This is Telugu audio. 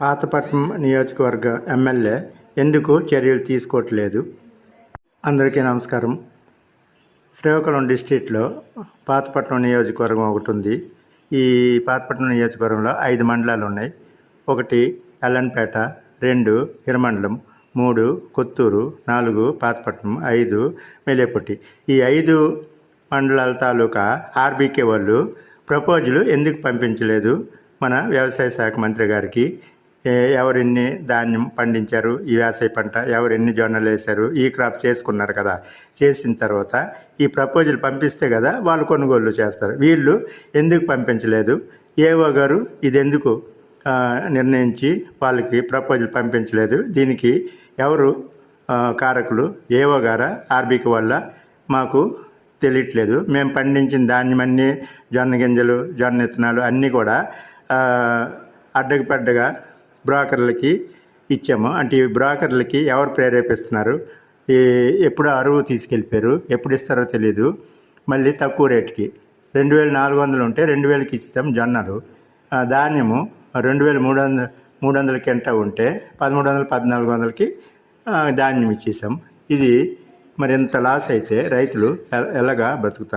పాతపట్నం నియోజకవర్గ ఎమ్మెల్యే ఎందుకు చర్యలు తీసుకోవట్లేదు? అందరికీ నమస్కారం. శ్రీకాకుళం డిస్ట్రిక్ట్లో పాతపట్నం నియోజకవర్గం ఒకటి ఉంది. ఈ పాతపట్నం నియోజకవర్గంలో 5 మండలాలు ఉన్నాయి. 1 ఎల్లన్పేట, 2 ఇరమండలం, 3 కొత్తూరు, 4 పాతపట్నం, 5 మెలేపట్టి. ఈ 5 మండలాల తాలూకా ఆర్బీకే వాళ్ళు ప్రపోజల్ ఎందుకు పంపించలేదు మన వ్యవసాయ శాఖ మంత్రి గారికి? ఎవరెన్ని ధాన్యం పండించారు, ఈ వ్యవసాయ పంట ఎవరెన్ని జొన్నలు వేశారు, ఈ క్రాప్ చేసుకున్నారు కదా. చేసిన తర్వాత ఈ ప్రపోజల్ పంపిస్తే కదా వాళ్ళు కొనుగోలు చేస్తారు. వీళ్ళు ఎందుకు పంపించలేదు? ఏఓ గారు ఇది ఎందుకు నిర్ణయించి వాళ్ళకి ప్రపోజల్ పంపించలేదు? దీనికి ఎవరు కారకులు? ఏఓ గారా, ఆర్బీకి వల్ల? మాకు తెలియట్లేదు. మేము పండించిన ధాన్యం అన్నీ, జొన్న గింజలు, జొన్న విత్తనాలు అన్నీ కూడా అడ్డకు పడ్డగా బ్రోకర్లకి ఇచ్చాము. అంటే ఈ బ్రోకర్లకి ఎవరు ప్రేరేపిస్తున్నారు? ఎప్పుడు అరువు తీసుకెళ్ళిపోయారు, ఎప్పుడు ఇస్తారో తెలీదు. మళ్ళీ తక్కువ రేటుకి 2400 ఉంటే 2000కి ఇస్తాం జొన్నలు. ధాన్యము 2300 కింటా ఉంటే 1300, 1400కి ధాన్యం ఇచ్చేసాం. ఇది మరి ఇంత లాస్ అయితే రైతులు ఎలాగా బతుకుతారు?